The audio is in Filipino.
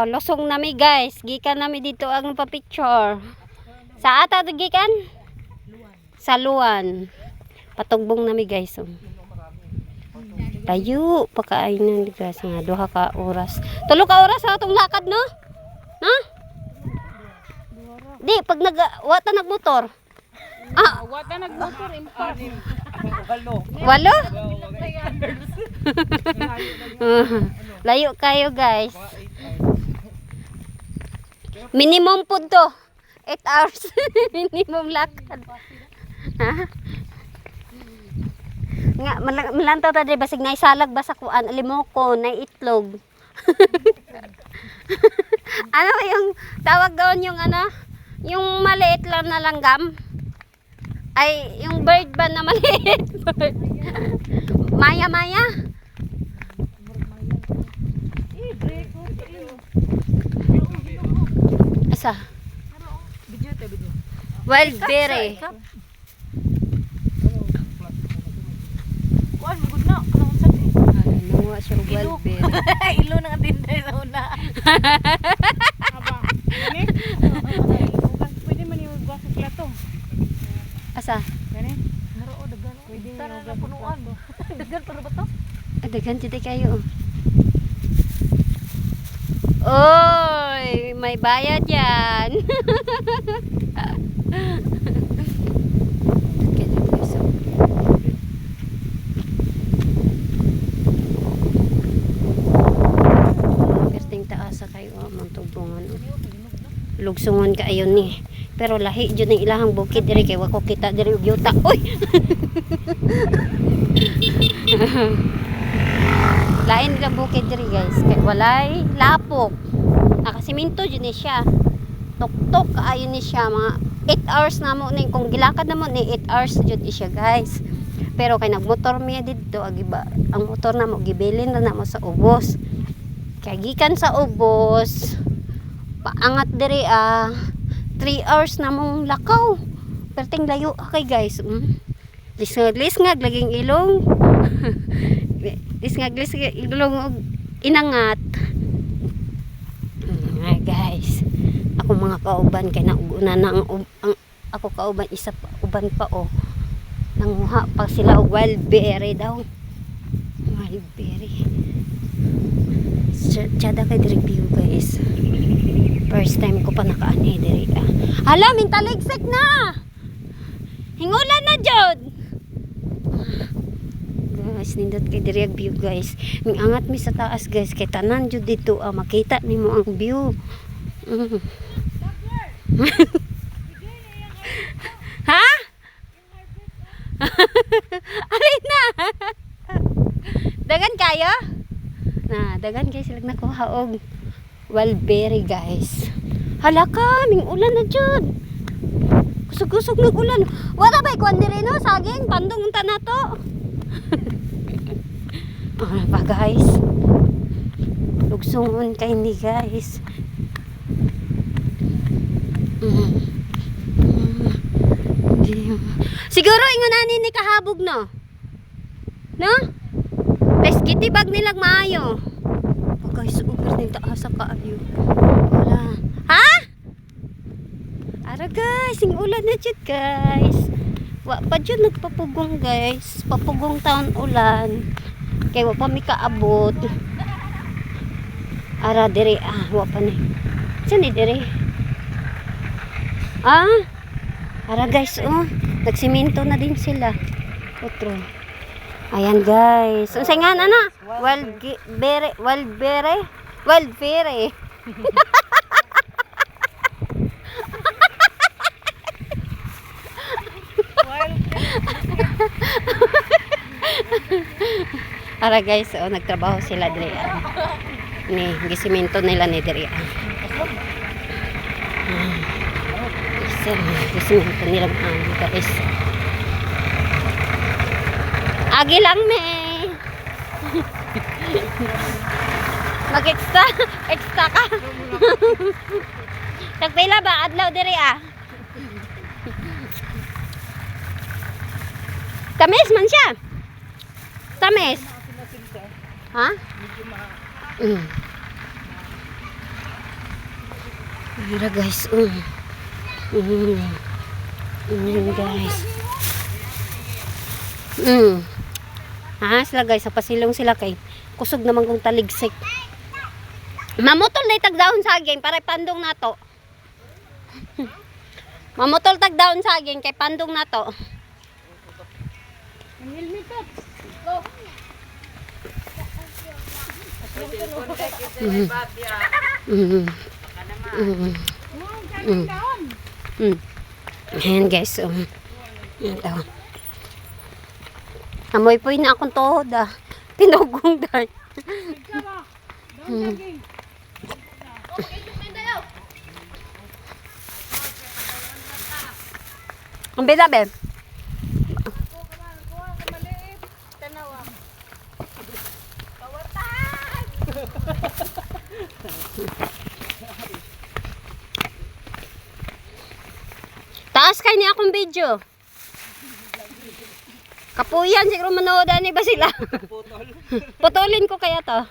Losong nami guys. Gikan nami dito ang pa-picture. Sa ata gikan? Sa Luan. Patugbong nami guys. Tayo pakainan guys nga 2 ka oras. 3 ka oras sa atong lakad no? Ha? Di pag wata nagmotor. Wata nagmotor impar. 8? Layo kayo guys. Minimum po to 8 hours. Minimum lakad. Ha? Nga malantaw ta di basig na isalag ba sa kuan alimoko na itlog. Ano yung tawag doon yung ano? Yung maliit lang na langgam? Ay, yung bird ba na maliit? Maya. Asa? Wild berry. Kuan gud na. Anong sabi? Nawa siya wild berry. Ilo nang dinday sa una. Aba. Gani? Pwede man yung gwa sa plato. Asa? Gani? Naro dagan. Pwede na punuan. Dagan para ba to? Dagan jud kayo. Oy, may bayad yan. Perting taasa kayo among tubungan. Lugsungan ka ayon ni. Pero lahi jud ng ilahang bukid diri kay wako kita diri og yuta. Uy. Lain nila bukid diri guys kay walay lapok. Nakasiminto jud ni siya. Tok-tok kaayo ni siya mga 8 hours na mo ni kung gilakad na mo ni 8 hours jud siya guys. Pero kay nagmotor miya didto agiba ang motor na mo gibilin na mo sa ubos. Kay gikan sa ubos paangat diri 3 hours na mong lakaw. Perting layo kay guys. Lisngag laging ilong. Lisngag ilong og inangat. Ay guys. Ako mga kauban kay nauguna na ang ako kauban isa pa uban pa nanguha pa sila og wild berry daw. Wild berry. Tsada kay diri view guys. First time ko pa nakaani diri. Hala, mintaligsik na. Hingulan na jud. Guys, nindot kay diri ang view guys. Mingangat mi sa taas guys kay tanan jud dito makita nimo ang view. Ha? Alin na? Dagan kayo? Dagan kayo sila nakuha og wild berry guys. Hala ka, ming ulan na jud. Kusog-kusog ng ulan. Wala ba ikuan diri no saging pandong unta na to. Pa guys. Lugsungon kay ni guys. Siguro ingon ani ni kahabog no. No? Let's kitibag nilag maayo. Guys, uber din taas sa kaayo. Wala. Ha? Ara guys, sing ulan na jud guys. Wa pa jud nagpapugong guys. Papugong taon ulan. Kay wa pa mi kaabot. Ara diri wa pa ni. Saan ni diri? Ara guys, nagsimento na din sila. Otro. Ayan guys. Unsay nga na? Wild berry. Ara guys, nagtrabaho sila diri. Ni gisimento nila ni diri. Gisimento nila guys. Agi lang me. Mag-extra ka. Tagpila ba adlaw diri Tamis man siya. Tamis. Ha? Mira guys. Guys. Sila guys, sa pasilong sila kay kusog naman kong taligsik. Mamutol na itagdaon saging para pandong nato. Mamutol tagdaon saging kay pandong nato. Ang helmet up. Go. Ayan guys. Ito. Amoy po na akong tuhod ah. Pinugong dahil. Ang bida, be? Taas kayo niya akong video. Kapuyan, siguro manood ni ba sila? Putulin ko kaya to.